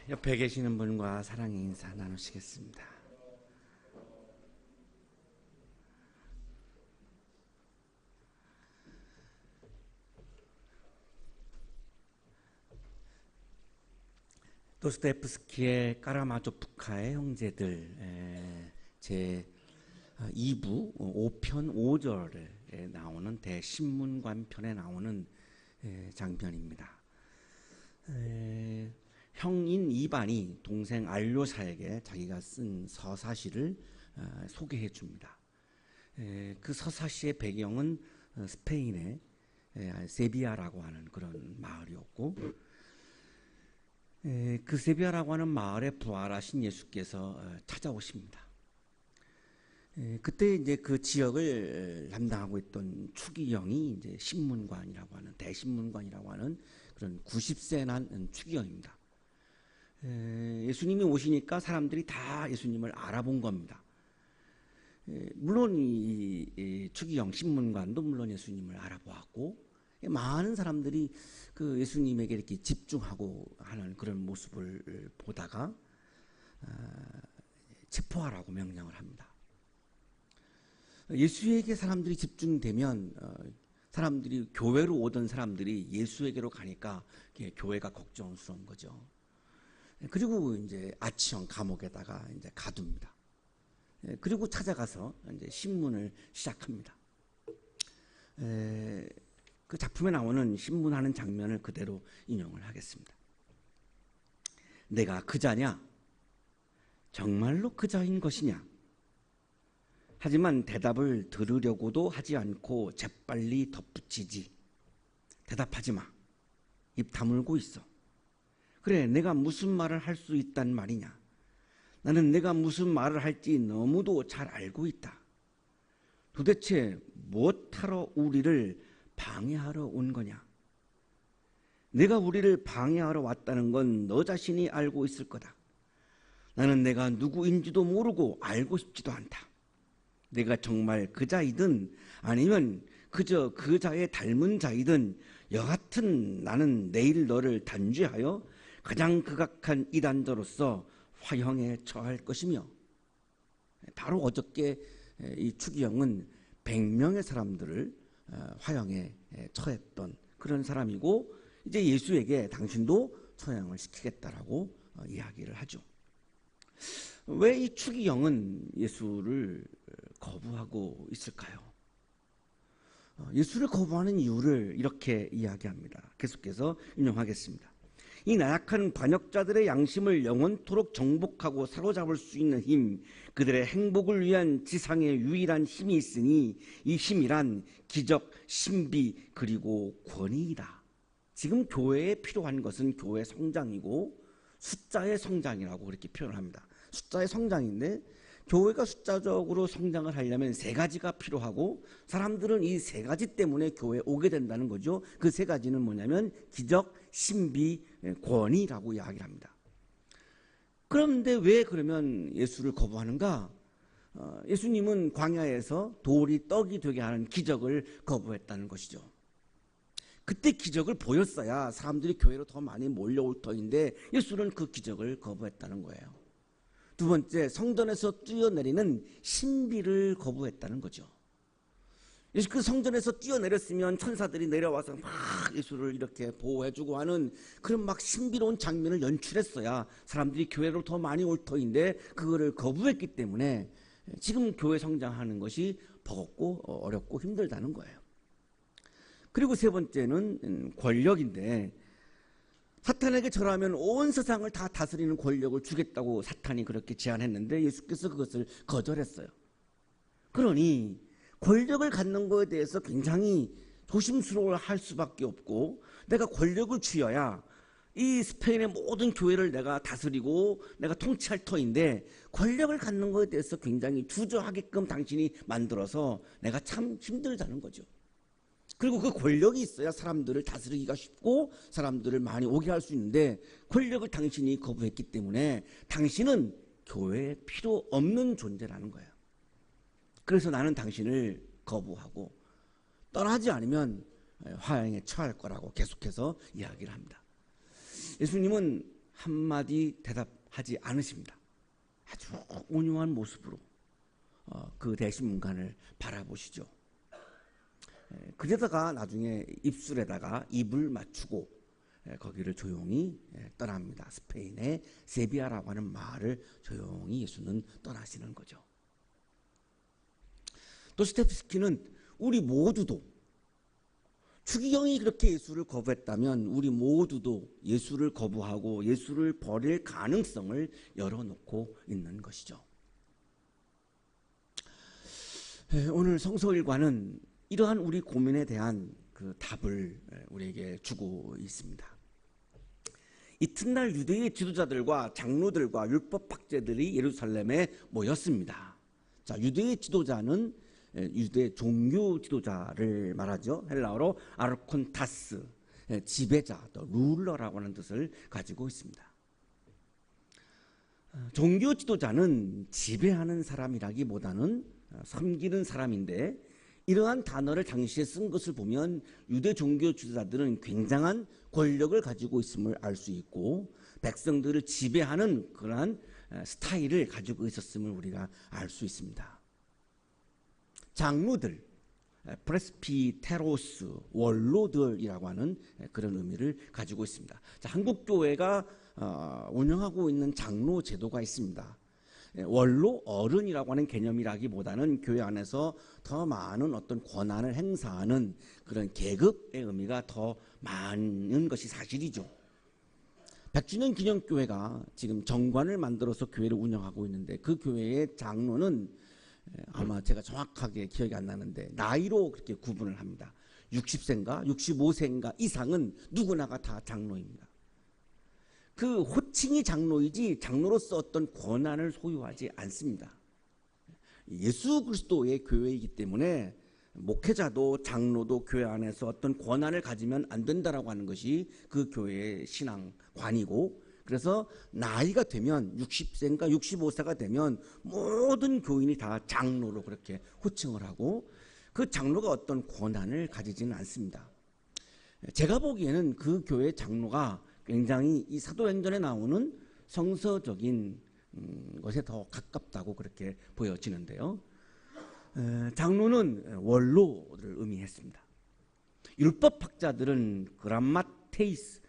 옆에 계시는 분과 사랑의 인사 나누시겠습니다. 도스토옙스키의 까라마조프카의 형제들 제 2부 5편 5절에 나오는 대신문관 편에 나오는 장면입니다. 형인 이반이 동생 알료사에게 자기가 쓴 서사시를 소개해 줍니다. 그 서사시의 배경은 스페인의 세비야라고 하는 그런 마을이었고, 그 세비야라고 하는 마을에 부활하신 예수께서 찾아오십니다. 그때 이제 그 지역을 담당하고 있던 추기경이 이제 신문관이라고 하는 대신문관이라고 하는 그런 90세 난 추기경입니다. 예수님이 오시니까 사람들이 다 예수님을 알아본 겁니다. 물론 이 추기경 신문관도 물론 예수님을 알아보았고, 많은 사람들이 그 예수님에게 이렇게 집중하고 하는 그런 모습을 보다가 체포하라고 명령을 합니다. 예수에게 사람들이 집중되면 사람들이 교회로 오던 사람들이 예수에게로 가니까 교회가 걱정스러운 거죠. 그리고 이제 아치형 감옥에다가 이제 가둡니다. 그리고 찾아가서 이제 신문을 시작합니다. 그 작품에 나오는 신문하는 장면을 그대로 인용을 하겠습니다. 내가 그자냐? 정말로 그자인 것이냐? 하지만 대답을 들으려고도 하지 않고 재빨리 덧붙이지. 대답하지 마. 입 다물고 있어. 그래, 내가 무슨 말을 할 수 있단 말이냐? 나는 내가 무슨 말을 할지 너무도 잘 알고 있다. 도대체 무엇하러 우리를 방해하러 온 거냐? 내가 우리를 방해하러 왔다는 건 너 자신이 알고 있을 거다. 나는 내가 누구인지도 모르고 알고 싶지도 않다. 내가 정말 그자이든 아니면 그저 그자의 닮은 자이든 여하튼 나는 내일 너를 단죄하여 가장 극악한 이단자로서 화형에 처할 것이며, 바로 어저께 이 추기경은 100명의 사람들을 화형에 처했던 그런 사람이고, 이제 예수에게 당신도 처형을 시키겠다라고 이야기를 하죠. 왜 이 추기경은 예수를 거부하고 있을까요? 예수를 거부하는 이유를 이렇게 이야기합니다. 계속해서 인용하겠습니다. 이 나약한 반역자들의 양심을 영원토록 정복하고 사로잡을 수 있는 힘, 그들의 행복을 위한 지상의 유일한 힘이 있으니 이 힘이란 기적, 신비, 그리고 권위이다. 지금 교회에 필요한 것은 교회 성장이고 숫자의 성장이라고 그렇게 표현을 합니다. 숫자의 성장인데, 교회가 숫자적으로 성장을 하려면 세 가지가 필요하고, 사람들은 이 세 가지 때문에 교회에 오게 된다는 거죠. 그 세 가지는 뭐냐면 기적, 신비, 권위라고 이야기를 합니다. 그런데 왜 그러면 예수를 거부하는가? 예수님은 광야에서 돌이 떡이 되게 하는 기적을 거부했다는 것이죠. 그때 기적을 보였어야 사람들이 교회로 더 많이 몰려올 터인데, 예수는 그 기적을 거부했다는 거예요. 두 번째, 성전에서 뛰어내리는 신비를 거부했다는 거죠. 예수 그 성전에서 뛰어내렸으면 천사들이 내려와서 막 예수를 이렇게 보호해주고 하는 그런 막 신비로운 장면을 연출했어야 사람들이 교회로 더 많이 올 터인데, 그거를 거부했기 때문에 지금 교회 성장하는 것이 버겁고 어렵고 힘들다는 거예요. 그리고 세 번째는 권력인데, 사탄에게 절하면 온 세상을 다 다스리는 권력을 주겠다고 사탄이 그렇게 제안했는데 예수께서 그것을 거절했어요. 그러니 권력을 갖는 것에 대해서 굉장히 조심스러워할 수밖에 없고, 내가 권력을 쥐어야 이 스페인의 모든 교회를 내가 다스리고 내가 통치할 터인데, 권력을 갖는 것에 대해서 굉장히 주저하게끔 당신이 만들어서 내가 참 힘들다는 거죠. 그리고 그 권력이 있어야 사람들을 다스리기가 쉽고 사람들을 많이 오게 할 수 있는데, 권력을 당신이 거부했기 때문에 당신은 교회에 필요 없는 존재라는 거예요. 그래서 나는 당신을 거부하고 떠나지 않으면 화형에 처할 거라고 계속해서 이야기를 합니다. 예수님은 한마디 대답하지 않으십니다. 아주 온유한 모습으로 그 대신문관을 바라보시죠. 그러다가 나중에 입술에다가 입을 맞추고 거기를 조용히 떠납니다. 스페인의 세비야라고 하는 마을을 조용히 예수는 떠나시는 거죠. 도스토옙스키는 우리 모두도 추기경이 그렇게 예수를 거부했다면 우리 모두도 예수를 거부하고 예수를 버릴 가능성을 열어놓고 있는 것이죠. 오늘 성서일과는 이러한 우리 고민에 대한 그 답을 우리에게 주고 있습니다. 이튿날 유대의 지도자들과 장로들과 율법학자들이 예루살렘에 모였습니다. 자, 유대의 지도자는 유대 종교 지도자를 말하죠. 헬라어로 아르콘타스, 지배자, 또 룰러라고 하는 뜻을 가지고 있습니다. 종교 지도자는 지배하는 사람이라기보다는 섬기는 사람인데, 이러한 단어를 당시에 쓴 것을 보면 유대 종교 지도자들은 굉장한 권력을 가지고 있음을 알 수 있고 백성들을 지배하는 그러한 스타일을 가지고 있었음을 우리가 알 수 있습니다. 장로들, 프레스피테로스, 원로들이라고 하는 그런 의미를 가지고 있습니다. 자, 한국 교회가 운영하고 있는 장로 제도가 있습니다. 원로, 어른이라고 하는 개념이라기보다는 교회 안에서 더 많은 어떤 권한을 행사하는 그런 계급의 의미가 더 많은 것이 사실이죠. 100주년 기념교회가 지금 정관을 만들어서 교회를 운영하고 있는데 그 교회의 장로는 아마 제가 정확하게 기억이 안 나는데 나이로 그렇게 구분을 합니다. 60세인가 65세인가 이상은 누구나가 다 장로입니다. 그 호칭이 장로이지 장로로서 어떤 권한을 소유하지 않습니다. 예수 그리스도의 교회이기 때문에 목회자도 장로도 교회 안에서 어떤 권한을 가지면 안 된다라고 하는 것이 그 교회의 신앙관이고, 그래서 나이가 되면 60세인가 65세가 되면 모든 교인이 다 장로로 그렇게 호칭을 하고 그 장로가 어떤 권한을 가지지는 않습니다. 제가 보기에는 그 교회 장로가 굉장히 이 사도행전에 나오는 성서적인 것에 더 가깝다고 그렇게 보여지는데요. 장로는 원로를 의미했습니다. 율법학자들은 그람마테이스,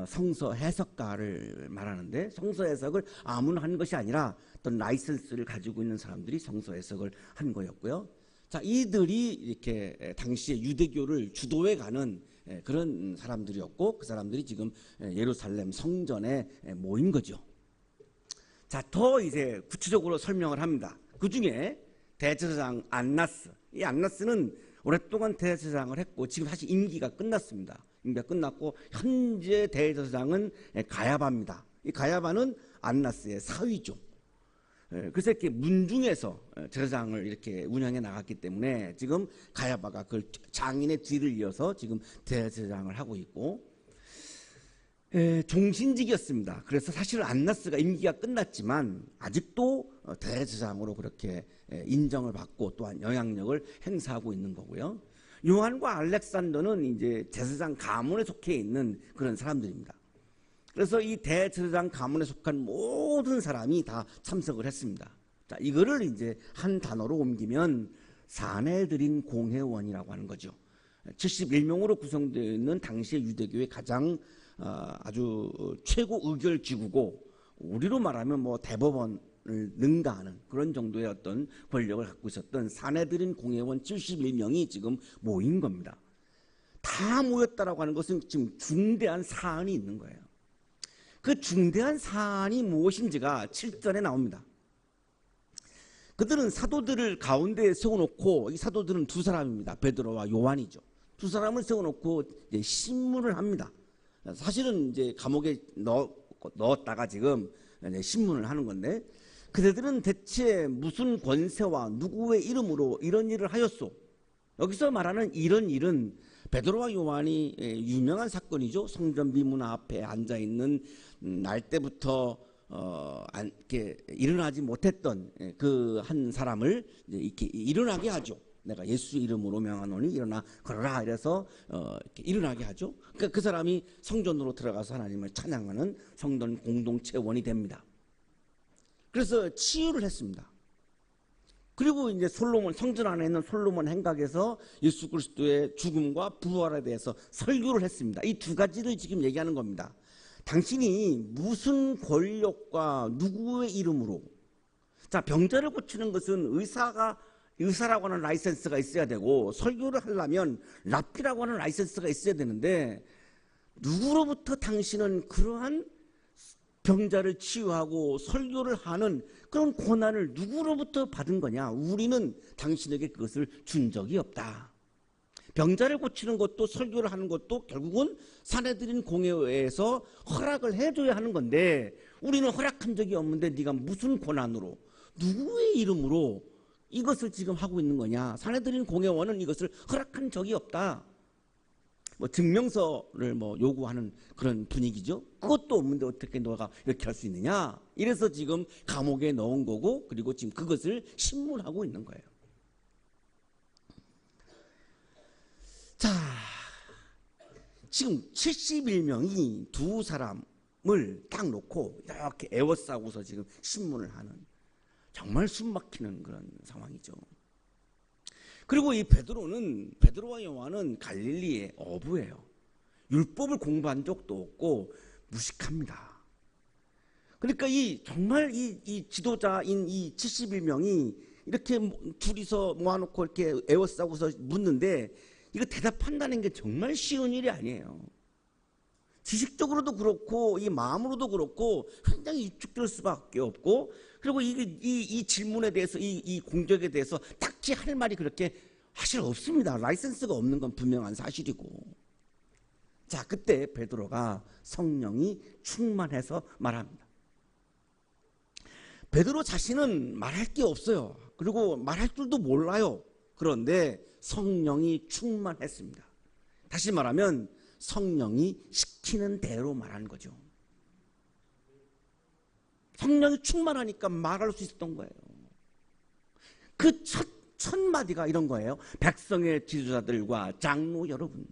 성서 해석가를 말하는데 성서 해석을 아무나 하는 것이 아니라 어떤 라이선스를 가지고 있는 사람들이 성서 해석을 한 거였고요. 자, 이들이 이렇게 당시에 유대교를 주도해 가는 그런 사람들이었고 그 사람들이 지금 예루살렘 성전에 모인 거죠. 자, 더 이제 구체적으로 설명을 합니다. 그 중에 대제사장 안나스, 이 안나스는 오랫동안 대제사장을 했고 지금 사실 임기가 끝났습니다. 임기가 끝났고 현재 대제사장은 가야바입니다. 이 가야바는 안나스의 사위죠. 그래서 이렇게 문중에서 제사장을 이렇게 운영해 나갔기 때문에 지금 가야바가 그 장인의 뒤를 이어서 지금 대제사장을 하고 있고 종신직이었습니다. 그래서 사실 안나스가 임기가 끝났지만 아직도 대제사장으로 그렇게 인정을 받고 또한 영향력을 행사하고 있는 거고요. 요한과 알렉산더는 이제 제사장 가문에 속해 있는 그런 사람들입니다. 그래서 이 대제사장 가문에 속한 모든 사람이 다 참석을 했습니다. 자, 이거를 이제 한 단어로 옮기면 사내들인 공회원이라고 하는 거죠. 71명으로 구성되어 있는 당시의 유대교의 가장 아주 최고 의결 기구고 우리로 말하면 뭐 대법원을 능가하는 그런 정도의 어떤 권력을 갖고 있었던 사내들인 공회원 71명이 지금 모인 겁니다. 다 모였다라고 하는 것은 지금 중대한 사안이 있는 거예요. 그 중대한 사안이 무엇인지가 7절에 나옵니다. 그들은 사도들을 가운데에 세워놓고, 이 사도들은 두 사람입니다. 베드로와 요한이죠. 두 사람을 세워놓고 이제 신문을 합니다. 사실은 이제 감옥에 넣었다가 지금 신문을 하는 건데, 그들은 대체 무슨 권세와 누구의 이름으로 이런 일을 하였소? 여기서 말하는 이런 일은 베드로와 요한이 유명한 사건이죠. 성전 미문 앞에 앉아 있는 날 때부터 이렇게 일어나지 못했던 그 한 사람을 이렇게 일어나게 하죠. 내가 예수의 이름으로 명하노니 일어나 걸어라. 이래서 이렇게 일어나게 하죠. 그러니까 그 사람이 성전으로 들어가서 하나님을 찬양하는 성전 공동체원이 됩니다. 그래서 치유를 했습니다. 그리고 이제 솔로몬, 성전 안에 있는 솔로몬 행각에서 예수 그리스도의 죽음과 부활에 대해서 설교를 했습니다. 이 두 가지를 지금 얘기하는 겁니다. 당신이 무슨 권력과 누구의 이름으로, 자, 병자를 고치는 것은 의사라고 하는 라이센스가 있어야 되고, 설교를 하려면 랍비라고 하는 라이센스가 있어야 되는데, 누구로부터 당신은 그러한 병자를 치유하고 설교를 하는 그런 고난을 누구로부터 받은 거냐? 우리는 당신에게 그것을 준 적이 없다. 병자를 고치는 것도 설교를 하는 것도 결국은 사내들인 공회에서 허락을 해줘야 하는 건데, 우리는 허락한 적이 없는데 네가 무슨 권한으로, 누구의 이름으로 이것을 지금 하고 있는 거냐? 사내들인 공회원은 이것을 허락한 적이 없다. 증명서를 요구하는 그런 분위기죠. 그것도 없는데 어떻게 너가 이렇게 할 수 있느냐? 이래서 지금 감옥에 넣은 거고, 그리고 지금 그것을 신문하고 있는 거예요. 자, 지금 71명이 두 사람을 딱 놓고 이렇게 에워싸고서 지금 신문을 하는, 정말 숨막히는 그런 상황이죠. 그리고 이 베드로와 요한은 갈릴리의 어부예요. 율법을 공부한 적도 없고 무식합니다. 그러니까 정말 이 지도자인 이 71명이 이렇게 둘이서 모아놓고 이렇게 에워싸고서 묻는데, 이거 대답한다는 게 정말 쉬운 일이 아니에요. 지식적으로도 그렇고 이 마음으로도 그렇고 굉장히 위축될 수밖에 없고, 그리고 이 질문에 대해서 이 공적에 대해서 딱히 할 말이 그렇게 사실 없습니다. 라이센스가 없는 건 분명한 사실이고. 자, 그때 베드로가 성령이 충만해서 말합니다. 베드로 자신은 말할 게 없어요. 그리고 말할 줄도 몰라요. 그런데 성령이 충만했습니다. 다시 말하면 성령이 시키는 대로 말하는 거죠. 성령이 충만하니까 말할 수 있었던 거예요. 그 첫 마디가 이런 거예요. 백성의 지도자들과 장로 여러분.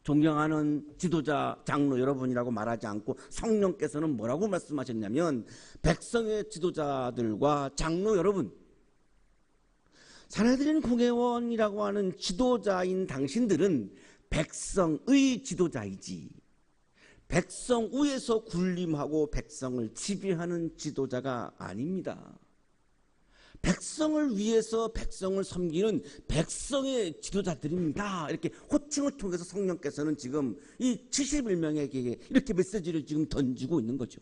존경하는 지도자, 장로 여러분이라고 말하지 않고 성령께서는 뭐라고 말씀하셨냐면, 백성의 지도자들과 장로 여러분, 사내들인 공회원이라고 하는 지도자인 당신들은 백성의 지도자이지, 백성 위에서 군림하고 백성을 지배하는 지도자가 아닙니다. 백성을 위해서 백성을 섬기는 백성의 지도자들입니다. 이렇게 호칭을 통해서 성령께서는 지금 이 71명에게 이렇게 메시지를 지금 던지고 있는 거죠.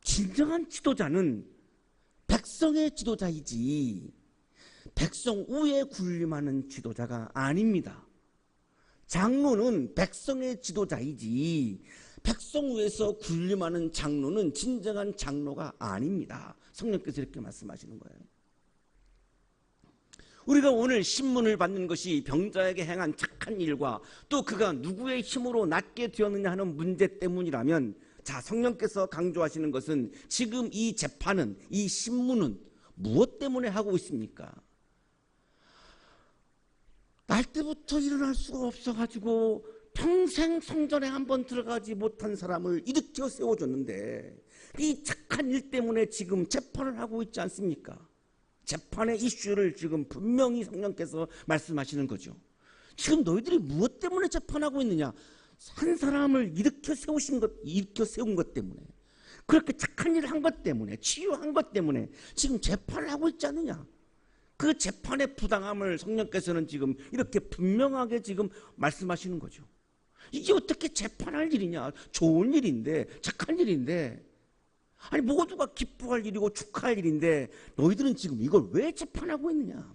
진정한 지도자는 백성의 지도자이지 백성 위에 군림하는 지도자가 아닙니다. 장로는 백성의 지도자이지 백성 위에서 군림하는 장로는 진정한 장로가 아닙니다. 성령께서 이렇게 말씀하시는 거예요. 우리가 오늘 신문을 받는 것이 병자에게 행한 착한 일과 또 그가 누구의 힘으로 낫게 되었느냐 하는 문제 때문이라면, 자, 성령께서 강조하시는 것은 지금 이 재판은, 이 신문은 무엇 때문에 하고 있습니까? 날 때부터 일어날 수가 없어가지고 평생 성전에 한번 들어가지 못한 사람을 일으켜 세워줬는데, 이 착한 일 때문에 지금 재판을 하고 있지 않습니까? 재판의 이슈를 지금 분명히 성령께서 말씀하시는 거죠. 지금 너희들이 무엇 때문에 재판하고 있느냐? 한 사람을 일으켜 세운 것 때문에, 그렇게 착한 일을 한 것 때문에, 치유한 것 때문에 지금 재판을 하고 있지 않느냐? 그 재판의 부당함을 성령께서는 지금 이렇게 분명하게 지금 말씀하시는 거죠. 이게 어떻게 재판할 일이냐? 좋은 일인데, 착한 일인데, 아니 모두가 기뻐할 일이고 축하할 일인데 너희들은 지금 이걸 왜 재판하고 있느냐?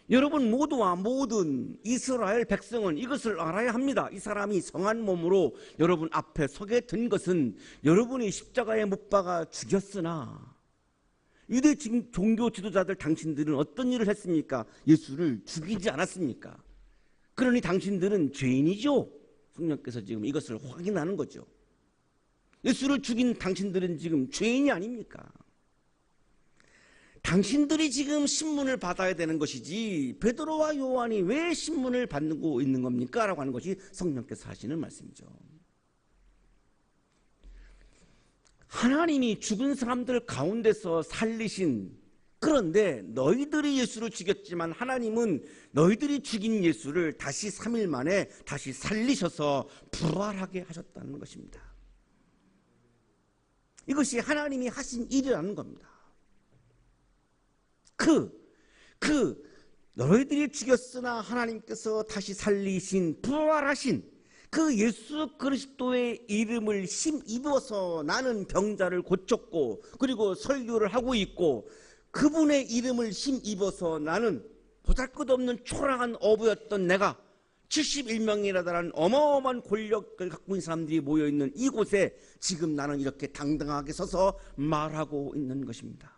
여러분 모두와 모든 이스라엘 백성은 이것을 알아야 합니다. 이 사람이 성한 몸으로 여러분 앞에 서게 된 것은 여러분이 십자가에 못 박아 죽였으나, 유대 종교 지도자들 당신들은 어떤 일을 했습니까? 예수를 죽이지 않았습니까? 그러니 당신들은 죄인이죠. 성령께서 지금 이것을 확인하는 거죠. 예수를 죽인 당신들은 지금 죄인이 아닙니까? 당신들이 지금 신문을 받아야 되는 것이지 베드로와 요한이 왜 신문을 받고 있는 겁니까? 라고 하는 것이 성령께서 하시는 말씀이죠. 하나님이 죽은 사람들 가운데서 살리신, 그런데 너희들이 예수를 죽였지만 하나님은 너희들이 죽인 예수를 다시 3일 만에 다시 살리셔서 부활하게 하셨다는 것입니다. 이것이 하나님이 하신 일이라는 겁니다. 너희들이 죽였으나 하나님께서 다시 살리신, 부활하신 그 예수 그리스도의 이름을 힘입어서 나는 병자를 고쳤고, 그리고 설교를 하고 있고, 그분의 이름을 힘입어서 나는 보잘것없는 초라한 어부였던 내가 71명이라는 어마어마한 권력을 갖고 있는 사람들이 모여있는 이곳에 지금 나는 이렇게 당당하게 서서 말하고 있는 것입니다.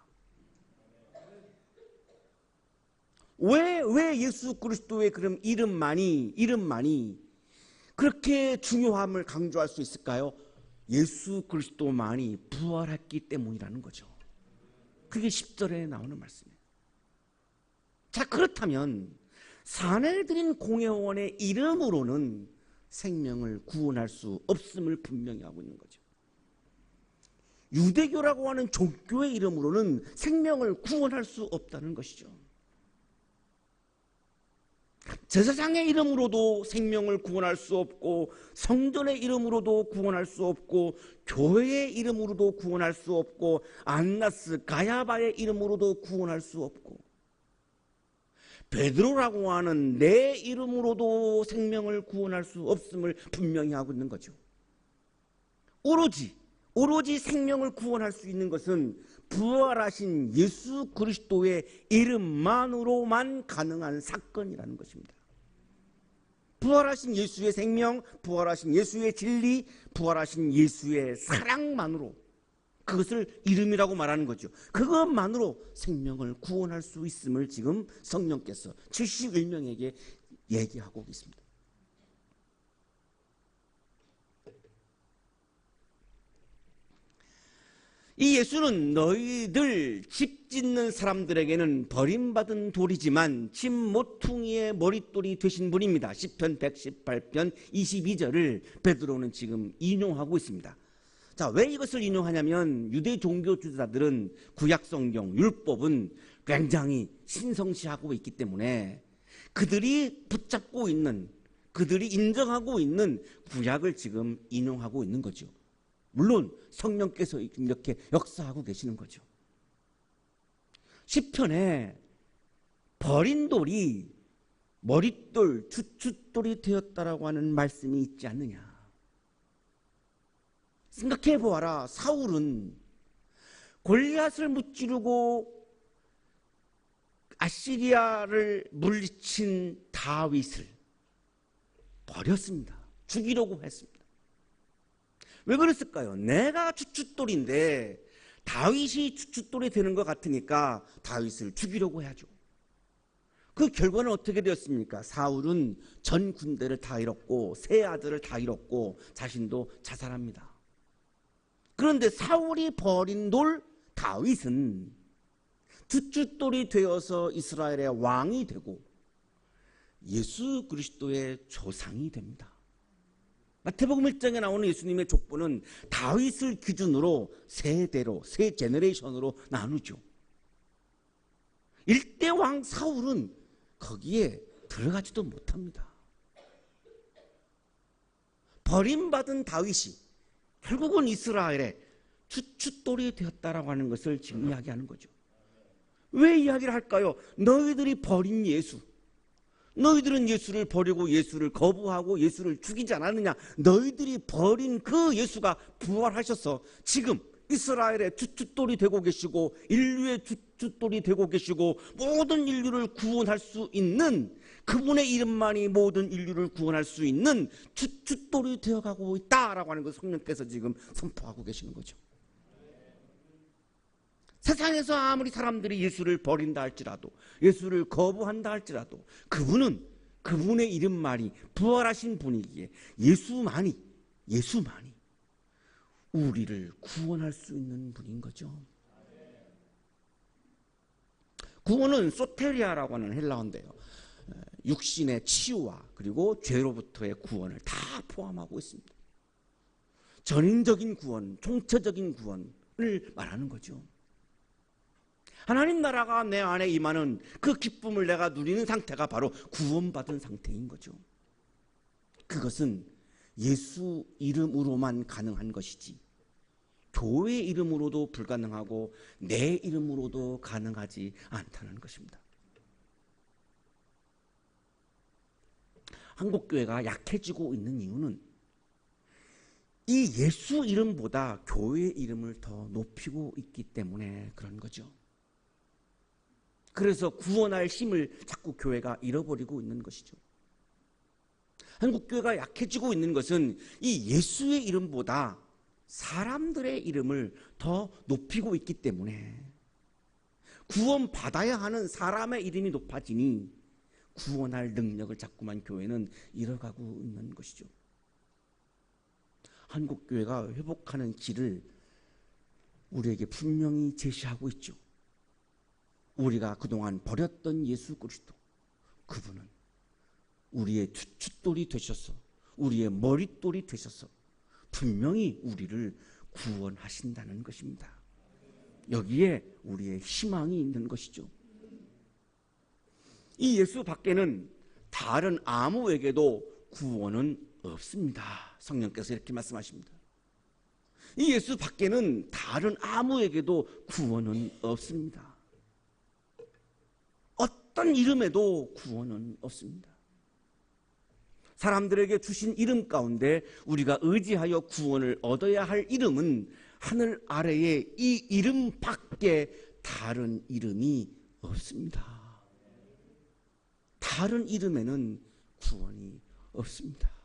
왜 예수 그리스도의 그런 이름만이 그렇게 중요함을 강조할 수 있을까요? 예수 그리스도만이 부활했기 때문이라는 거죠. 그게 10절에 나오는 말씀이에요. 자, 그렇다면 사내들인 공회원의 이름으로는 생명을 구원할 수 없음을 분명히 하고 있는 거죠. 유대교라고 하는 종교의 이름으로는 생명을 구원할 수 없다는 것이죠. 제사장의 이름으로도 생명을 구원할 수 없고, 성전의 이름으로도 구원할 수 없고, 교회의 이름으로도 구원할 수 없고, 안나스, 가야바의 이름으로도 구원할 수 없고, 베드로라고 하는 내 이름으로도 생명을 구원할 수 없음을 분명히 하고 있는 거죠. 오로지 생명을 구원할 수 있는 것은 부활하신 예수 그리스도의 이름만으로만 가능한 사건이라는 것입니다. 부활하신 예수의 생명, 부활하신 예수의 진리, 부활하신 예수의 사랑만으로, 그것을 이름이라고 말하는 거죠. 그것만으로 생명을 구원할 수 있음을 지금 성령께서 71명에게 얘기하고 있습니다. 이 예수는 너희들 집 짓는 사람들에게는 버림받은 돌이지만 집 모퉁이의 머릿돌이 되신 분입니다. 시편 118편 22절을 베드로는 지금 인용하고 있습니다. 자, 왜 이것을 인용하냐면 유대 종교 지도자들은 구약성경, 율법은 굉장히 신성시하고 있기 때문에 그들이 붙잡고 있는, 그들이 인정하고 있는 구약을 지금 인용하고 있는 거죠. 물론 성령께서 이렇게 역사하고 계시는 거죠. 시편에 버린 돌이 머릿돌, 주춧돌이 되었다라고 하는 말씀이 있지 않느냐. 생각해 보아라. 사울은 골리앗을 무찌르고 아시리아를 물리친 다윗을 버렸습니다. 죽이려고 했습니다. 왜 그랬을까요? 내가 주춧돌인데 다윗이 주춧돌이 되는 것 같으니까 다윗을 죽이려고 해야죠. 그 결과는 어떻게 되었습니까? 사울은 전 군대를 다 잃었고 세 아들을 다 잃었고 자신도 자살합니다. 그런데 사울이 버린 돌 다윗은 주춧돌이 되어서 이스라엘의 왕이 되고 예수 그리스도의 조상이 됩니다. 마태복음 1장에 나오는 예수님의 족보는 다윗을 기준으로 세대로, 세 제너레이션으로 나누죠. 1대 왕 사울은 거기에 들어가지도 못합니다. 버림받은 다윗이 결국은 이스라엘의 주춧돌이 되었다라고 하는 것을 지금 이야기하는 거죠. 왜 이야기를 할까요? 너희들이 버린 예수, 너희들은 예수를 버리고 예수를 거부하고 예수를 죽이지 않았느냐. 너희들이 버린 그 예수가 부활하셔서 지금 이스라엘의 주춧돌이 되고 계시고 인류의 주춧돌이 되고 계시고 모든 인류를 구원할 수 있는, 그분의 이름만이 모든 인류를 구원할 수 있는 주춧돌이 되어가고 있다라고 하는 것을 성령께서 지금 선포하고 계시는 거죠. 세상에서 아무리 사람들이 예수를 버린다 할지라도, 예수를 거부한다 할지라도 그분은, 그분의 이름만이, 부활하신 분이기에 예수만이 우리를 구원할 수 있는 분인 거죠. 구원은 소테리아라고 하는 헬라어인데요, 육신의 치유와 그리고 죄로부터의 구원을 다 포함하고 있습니다. 전인적인 구원, 총체적인 구원을 말하는 거죠. 하나님 나라가 내 안에 임하는 그 기쁨을 내가 누리는 상태가 바로 구원받은 상태인 거죠. 그것은 예수 이름으로만 가능한 것이지 교회 이름으로도 불가능하고 내 이름으로도 가능하지 않다는 것입니다. 한국교회가 약해지고 있는 이유는 이 예수 이름보다 교회 이름을 더 높이고 있기 때문에 그런 거죠. 그래서 구원할 힘을 자꾸 교회가 잃어버리고 있는 것이죠. 한국교회가 약해지고 있는 것은 이 예수의 이름보다 사람들의 이름을 더 높이고 있기 때문에 구원받아야 하는 사람의 이름이 높아지니 구원할 능력을 자꾸만 교회는 잃어가고 있는 것이죠. 한국교회가 회복하는 길을 우리에게 분명히 제시하고 있죠. 우리가 그동안 버렸던 예수 그리스도, 그분은 우리의 춧돌이 되셔서 우리의 머릿돌이 되셔서 분명히 우리를 구원하신다는 것입니다. 여기에 우리의 희망이 있는 것이죠. 이 예수 밖에는 다른 아무에게도 구원은 없습니다. 성령께서 이렇게 말씀하십니다. 이 예수 밖에는 다른 아무에게도 구원은 없습니다. 어떤 이름에도 구원은 없습니다. 사람들에게 주신 이름 가운데 우리가 의지하여 구원을 얻어야 할 이름은 하늘 아래에 이 이름 밖에 다른 이름이 없습니다. 다른 이름에는 구원이 없습니다.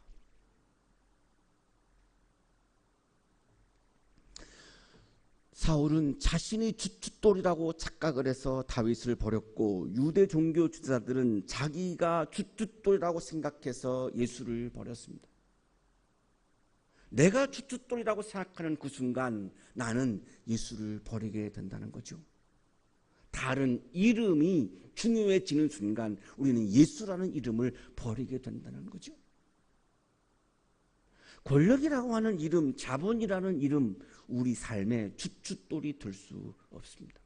사울은 자신이 주춧돌이라고 착각을 해서 다윗을 버렸고 유대 종교 지도자들은 자기가 주춧돌이라고 생각해서 예수를 버렸습니다. 내가 주춧돌이라고 생각하는 그 순간 나는 예수를 버리게 된다는 거죠. 다른 이름이 중요해지는 순간 우리는 예수라는 이름을 버리게 된다는 거죠. 권력이라고 하는 이름, 자본이라는 이름, 우리 삶의 주춧돌이 될 수 없습니다.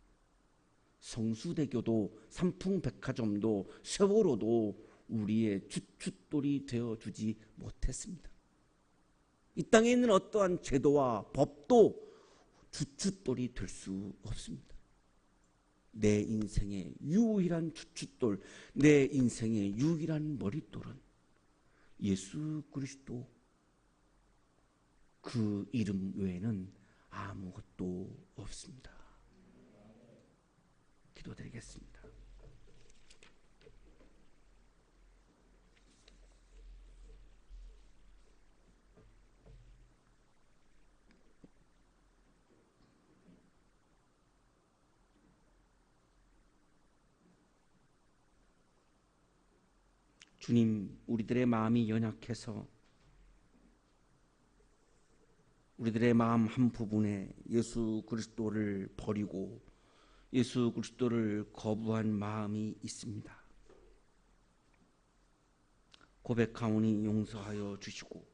성수대교도 삼풍백화점도 세월호도 우리의 주춧돌이 되어주지 못했습니다. 이 땅에 있는 어떠한 제도와 법도 주춧돌이 될 수 없습니다. 내 인생의 유일한 주춧돌, 내 인생의 유일한 머릿돌은 예수 그리스도, 그 이름 외에는 아무것도 없습니다. 기도드리겠습니다. 주님, 우리들의 마음이 연약해서 우리들의 마음 한 부분에 예수 그리스도를 버리고 예수 그리스도를 거부한 마음이 있습니다. 고백하오니 용서하여 주시고